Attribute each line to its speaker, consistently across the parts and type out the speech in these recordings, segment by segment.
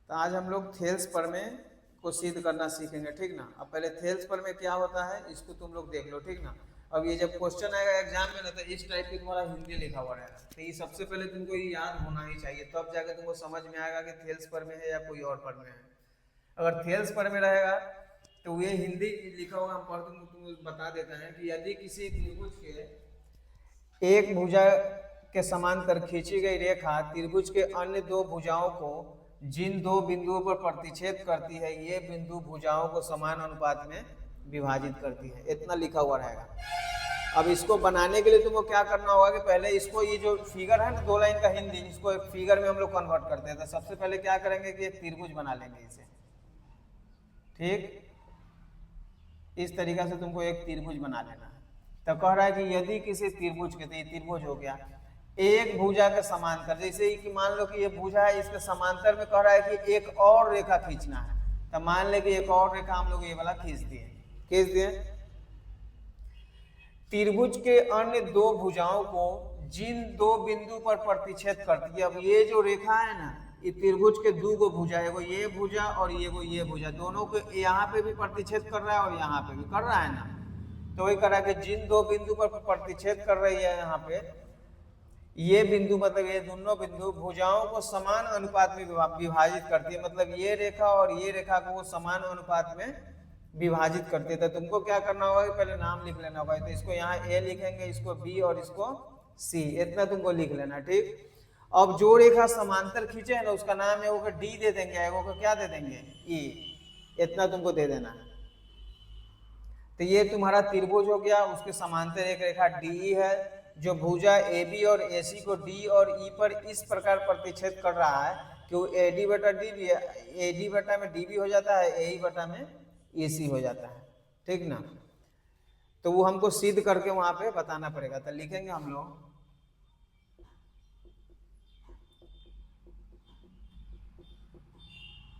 Speaker 1: तो आज हम लोग थेल्स प्रमेय को सिद्ध करना सीखेंगे, ठीक ना। अब पहले थेल्स प्रमेय क्या होता है इसको तुम लोग देख लो, ठीक ना। अब ये जब क्वेश्चन आएगा एग्जाम में ना तो इस टाइप की तुम्हारा हिंदी लिखा हुआ रहेगा, तो ये सबसे पहले तुमको ये याद होना ही चाहिए, तब जाकर तुमको समझ में आएगा कि थेल्स प्रमेय है या कोई और प्रमेय है। अगर थेल्स प्रमेय रहेगा तो ये हिंदी लिखा होगा, हम पढ़ तुमको बता देते हैं कि यदि किसी त्रिभुज के एक भुजा के समांतर खींची गई रेखा त्रिभुज के अन्य दो भुजाओं को जिन दो बिंदुओं पर प्रतिच्छेद करती है, ये बिंदु भुजाओं को समान अनुपात में विभाजित करती है। इतना लिखा हुआ रहेगा। अब इसको बनाने के लिए तुमको क्या करना होगा कि पहले इसको, ये जो फिगर है ना 2 लाइन का हिंदी, इसको एक फिगर में हम लोग कन्वर्ट करते हैं। तो सबसे पहले क्या करेंगे कि एक त्रिभुज बना लेंगे इसे, ठीक। इस तरीका से तुमको एक त्रिभुज बना लेना है। तो कह रहा है कि यदि किसी त्रिभुज के, तो ये त्रिभुज हो गया, एक भुजा के समांतर, जैसे कि मान लो कि ये भुजा है, इसके समांतर में कह रहा है कि एक और रेखा खींचना है। तो मान ले कि एक और रेखा हम लोग ये वाला खींच दिए। त्रिभुज के अन्य दो भुजाओं को जिन दो बिंदु पर प्रतिच्छेद करती है। अब ये जो रेखा है ना, ये त्रिभुज के दो गो भुजा, एगो ये भुजा और ये भुजा, दोनों को यहाँ पे भी प्रतिच्छेद कर रहा है और यहाँ पे भी कर रहा है ना। तो वही कर रहा है कि जिन दो बिंदु पर प्रतिच्छेद कर रही है यहाँ पे, ये बिंदु मतलब ये दोनों बिंदु भुजाओं को समान अनुपात में विभाजित करती है। मतलब ये रेखा और ये रेखा को वो समान अनुपात में विभाजित करते हैं। तो तुमको क्या करना होगा, पहले नाम लिख लेना होगा। तो इसको यहाँ ए लिखेंगे, इसको बी और इसको सी, इतना तुमको लिख लेना, ठीक। अब जो रेखा समांतर खींचे है ना, उसका नाम है वो डी दे देंगे, एगो को क्या दे देंगे, ई। इतना तुमको दे देना है। तो ये तुम्हारा त्रिभुज हो गया, उसके समांतर एक रेखा डी है जो भुजा ए बी और ए सी को डी और ई पर इस प्रकार प्रतिच्छेद कर रहा है कि वो ए डी बटा डी भी, ए डी बटा में डी भी हो जाता है, ए ई बटा में ए सी हो जाता है, ठीक ना। तो वो हमको सिद्ध करके वहां पे बताना पड़ेगा। तो लिखेंगे हम लोग,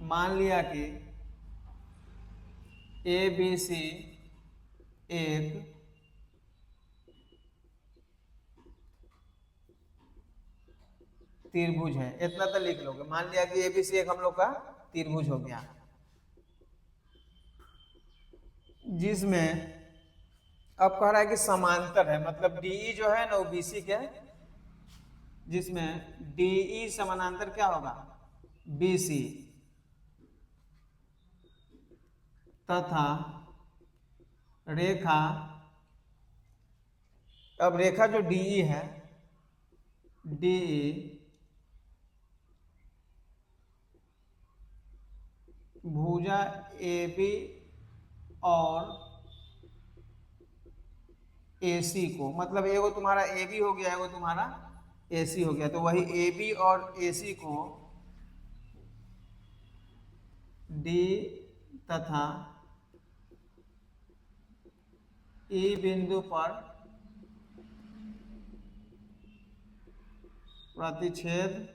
Speaker 1: मान लिया कि ए बी सी एक त्रिभुज है, इतना तो लिख लोगे। मान लिया कि एबीसी एक हम लोग का त्रिभुज हो गया, जिसमें अब कह रहा है कि समांतर है, मतलब डीई जो है ना वो बीसी के, जिसमें डीई समानांतर क्या होगा, बीसी, तथा रेखा, अब रेखा जो डीई है, डीई भुजा ए बी और ए सी को, मतलब एगो तुम्हारा ए बी हो गया, एगो तुम्हारा ए सी हो गया। तो वही ए बी और ए सी को डी तथा ई बिंदु पर प्रतिच्छेद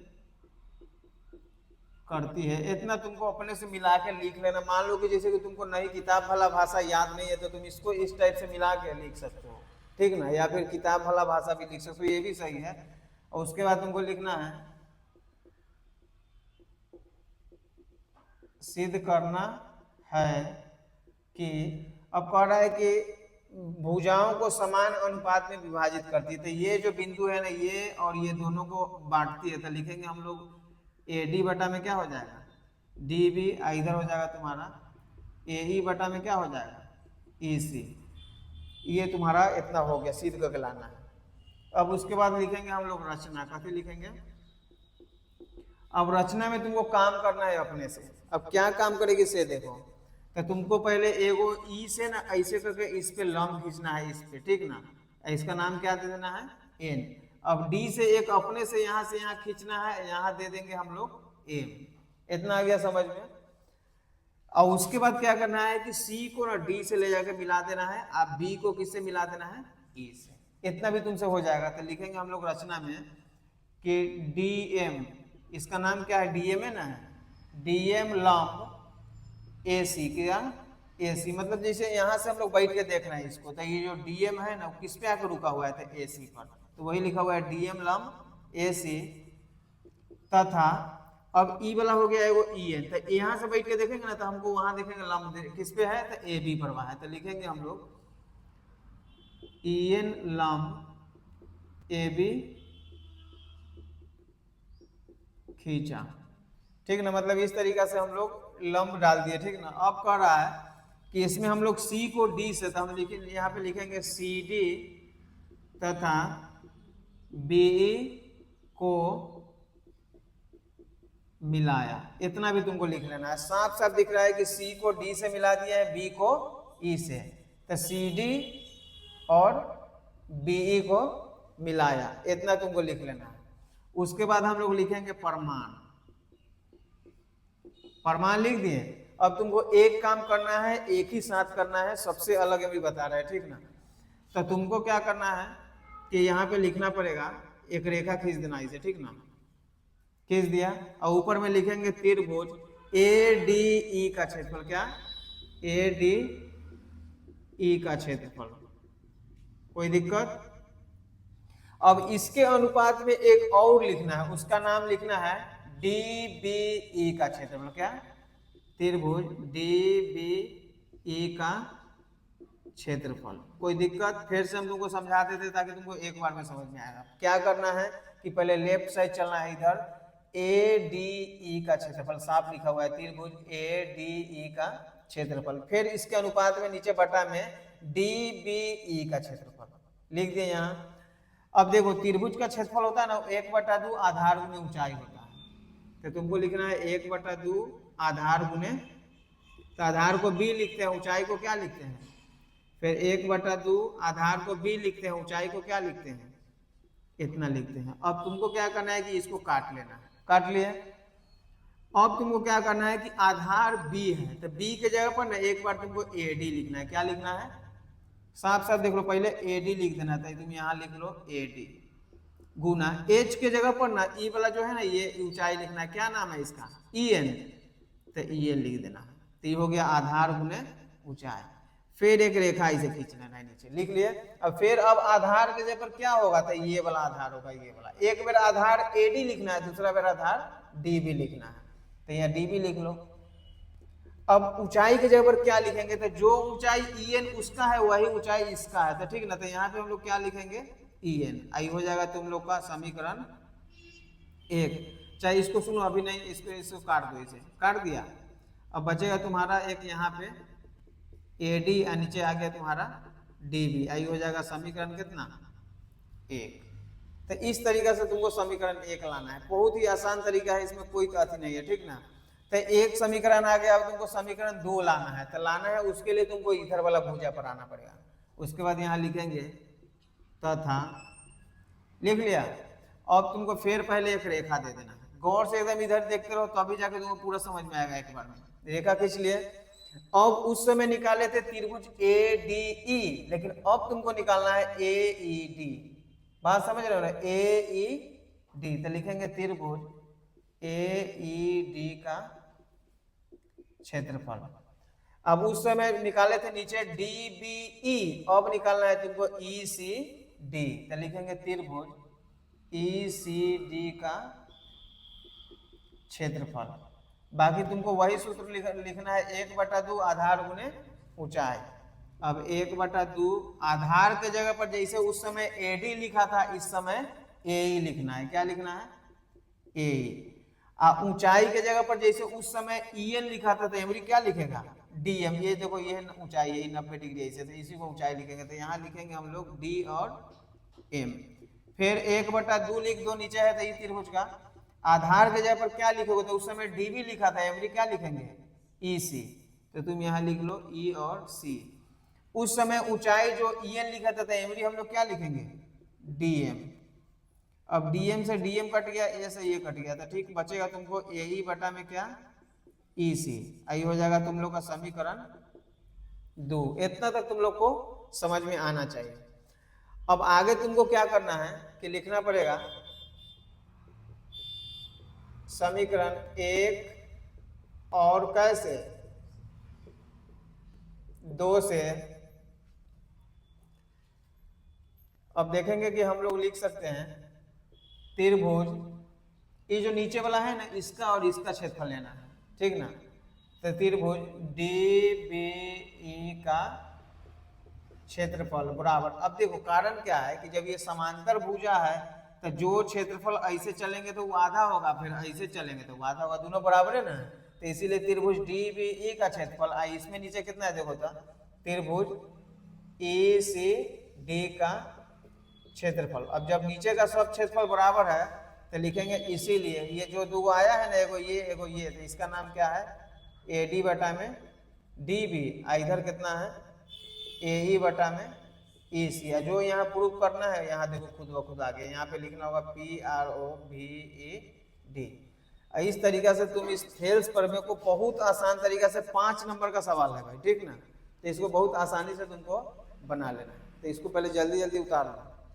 Speaker 1: करती है। इतना तुमको अपने से मिला के लिख लेना। मान लो कि जैसे कि तुमको नई किताब वाला भाषा याद नहीं है, तो तुम इसको इस टाइप से मिला के लिख सकते हो, ठीक ना। या फिर किताब वाला भाषा भी लिख सकते हो, ये भी सही है। और उसके बाद तुमको लिखना है, सिद्ध करना है कि, अब कह रहा है कि भुजाओं को समान अनुपात में विभाजित करती है। तो ये जो बिंदु है ना, ये और ये दोनों को बांटती है। तो लिखेंगे हम लोग ए डी बटा में क्या हो जाएगा, डी बी, इधर हो जाएगा तुम्हारा ए ई बटा में क्या हो जाएगा, ई सी। ये तुम्हारा इतना हो गया, सिद्ध करके लाना है। अब उसके बाद लिखेंगे हम लोग रचना। कैसे लिखेंगे, अब रचना में तुमको काम करना है अपने से। अब क्या काम करेगी से देखो। तो तुमको पहले एगो ई से ना ऐसे करके इस पे लंब खींचना है, इस पे, ठीक ना। इसका नाम क्या दे देना है, एन। अब डी से एक अपने से यहाँ खींचना है, यहाँ दे देंगे हम लोग एम। इतना आ गया समझ में। और उसके बाद क्या करना है कि सी को ना डी से ले जाकर मिला देना है, आप बी को किससे मिला देना है, ई से। इतना भी तुमसे हो जाएगा। तो लिखेंगे हम लोग रचना में कि डी एम, इसका नाम क्या है, डीएम है ना, डीएम लंब ए सी, क्या ए सी, मतलब जैसे यहाँ से हम लोग बैठ के देख रहे हैं इसको, तो ये जो डीएम है ना वो किस पे आकर रुका हुआ है, तो ए सी पर। तो वही लिखा हुआ है डीएम लंब ए सी तथा अब ई वाला हो गया है वो ई एन, तो यहाँ से बैठ के देखेंगे ना तो हमको वहां देखेंगे लंब किस पे है, तो ए बी पर वहां है, तो लिखेंगे हम लोग ई एन लंब ए बी खींचा, ठीक ना। मतलब इस तरीका से हम लोग लंब डाल दिए, ठीक ना। अब कह रहा है कि इसमें हम लोग सी को डी से, तो हम लिखेंगे यहाँ पे लिखेंगे सी डी तथा बी को मिलाया, इतना भी तुमको लिख लेना है। साफ साफ दिख रहा है कि सी को डी से मिला दिया है, बी को ई से, तो सी डी और बीई को मिलाया, इतना तुमको लिख लेना है। उसके बाद हम लोग लिखेंगे परमाण, परमाण लिख दिए। अब तुमको एक काम करना है, एक ही साथ करना है, सबसे अलग अभी बता रहे हैं, ठीक ना। तो तुमको क्या करना है कि यहाँ पे लिखना पड़ेगा, एक रेखा खींच देना इसे, ठीक ना। खींच दिया और ऊपर में लिखेंगे त्रिभुज ए डी ई का क्षेत्रफल, क्या ए डी ई का क्षेत्रफल, कोई दिक्कत। अब इसके अनुपात में एक और लिखना है, उसका नाम लिखना है डी बी ई का क्षेत्रफल, क्या त्रिभुज डी बी ई का क्षेत्रफल, कोई दिक्कत। फिर से हम तुमको समझा देते ताकि तुमको एक बार में समझ में आएगा। क्या करना है कि पहले लेफ्ट साइड चलना है, इधर ए डी ई का क्षेत्रफल साफ लिखा हुआ है, त्रिभुज ए डी ई का क्षेत्रफल, फिर इसके अनुपात में नीचे बटा में डी बी ई का क्षेत्रफल लिख दिए यहाँ। अब देखो त्रिभुज का क्षेत्रफल होता है ना 1/2 आधार गुने ऊंचाई होता है, तो तुमको लिखना है 1/2 आधार गुने, तो आधार को बी लिखते हैं, ऊंचाई को क्या लिखते हैं, फिर 1/2 आधार को बी लिखते हैं, ऊंचाई को क्या लिखते हैं, इतना लिखते हैं। अब तुमको क्या करना है कि इसको काट लेना है, काट लिए। अब तुमको क्या करना है कि आधार बी है, तो बी के जगह पर ना एक बार तुमको ए डी लिखना है, क्या लिखना है, साफ साफ देख लो, पहले ए डी लिख देना था, तुम यहाँ लिख लो ए डी गुना एच के जगह पर ना ई वाला जो है ना ये ऊंचाई लिखना है, क्या नाम है इसका, ई एन, तो ई एन लिख देना है। तो ये हो गया आधार गुने ऊंचाई, फिर एक रेखा इसे खींच लेना है नीचे, लिख लिए। अब फिर अब आधार के जगह पर क्या होगा, तो ये वाला आधार होगा, ये वाला, एक बार आधार ए डी लिखना है, दूसरा बार आधार डी बी लिखना है, तो यहाँ डी बी लिख लो। अब ऊंचाई के जगह पर क्या लिखेंगे, तो जो ऊंचाई ई एन उसका है वही ऊंचाई इसका है, तो ठीक ना। तो यहाँ पे हम लोग क्या लिखेंगे ई एन, आई हो जाएगा तुम लोग का समीकरण 1। चाहे इसको सुनो अभी नहीं, इसको काट दो, इसे काट दिया। अब बचेगा तुम्हारा एक यहाँ पे ए डी और नीचे आ गया तुम्हारा डी बी, आई हो जाएगा समीकरण कितना 1। तो इस तरीका से तुमको समीकरण 1 लाना है, बहुत ही आसान तरीका है, इसमें कोई कथी नहीं है, ठीक ना। तो एक समीकरण आ गया, अब तुमको समीकरण 2 लाना है, तो लाना है उसके लिए तुमको इधर वाला भुजा पर आना पड़ेगा। उसके बाद यहाँ लिखेंगे तथा, लिख लिया। अब तुमको फिर पहले एक रेखा दे देना है, गौर से एकदम इधर देखते रहो तभी जाके तुमको पूरा समझ में आएगा एक बार में। रेखा खींच लिए। अब उस समय निकाले थे त्रिभुज ए डी ई, लेकिन अब तुमको निकालना है ए ई डी, बात समझ रहे हो ना, ए ई डी, तो लिखेंगे त्रिभुज ए ई डी का क्षेत्रफल। अब उस समय निकाले थे नीचे डी बी ई, अब निकालना है तुमको ई सी डी, तो लिखेंगे त्रिभुज ई सी डी का क्षेत्रफल। बाकी तुमको वही सूत्र लिखना है 1/2 आधार गुने ऊंचाई। अब 1/2 आधार के जगह पर जैसे उस समय ए डी लिखा था, इस समय ए ई लिखना है, क्या लिखना है ए ई। ऊंचाई के जगह पर जैसे उस समय ई एन लिखा था, तो एमरी क्या लिखेगा डी एम, ये देखो ये ऊंचाई है 90 डिग्री ऐसे, तो इसी को ऊंचाई लिखेंगे, तो यहाँ लिखेंगे हम लोग डी और एम। फिर 1/2 लिख दो, नीचे है तो ये त्रिभुज का। आधार के जगह पर क्या लिखोगे, तो उस समय डी भी लिखा था, एमरी क्या लिखेंगे ई सी, तो तुम यहाँ लिख लो ई और सी। उस समय ऊंचाई जो ई एन लिखा था, तो एमरी हम लोग क्या लिखेंगे डी एम। अब डीएम से डीएम कट गया, ए से ये कट गया, तो ठीक बचेगा तुमको ए ई बटा में क्या ई सी, आई हो जाएगा तुम लोग का समीकरण 2। इतना तक तुम लोग को समझ में आना चाहिए। अब आगे तुमको क्या करना है कि लिखना पड़ेगा समीकरण 1 और कैसे 2 से। अब देखेंगे कि हम लोग लिख सकते हैं त्रिभुज ये जो नीचे वाला है ना, इसका और इसका क्षेत्रफल लेना है, ठीक ना। तो त्रिभुज DBE का क्षेत्रफल बराबर, अब देखो कारण क्या है कि जब ये समांतर भुजा है तो जो क्षेत्रफल ऐसे चलेंगे तो वो आधा होगा, फिर ऐसे चलेंगे तो वो आधा होगा, दोनों बराबर है ना। तो इसीलिए त्रिभुज DBE का क्षेत्रफल, इसमें नीचे कितना है देखो, तो त्रिभुज A से D का क्षेत्रफल। अब जब नीचे का सब क्षेत्रफल बराबर है तो लिखेंगे, इसीलिए ये जो दो आया है ना, एगो ये, तो इसका नाम क्या है, AD बटा में DB, इधर कितना है AE बटा में EC। जो यहाँ प्रूफ करना है, यहाँ देखो खुद ब खुद आगे यहाँ पे लिखना होगा PROVED। इस तरीका से तुम इस थेल्स प्रमेय को बहुत आसान तरीका से 5 नंबर का सवाल है भाई, ठीक ना। तो इसको बहुत आसानी से तुमको बना लेना है। तो इसको पहले जल्दी जल्दी उतार लो।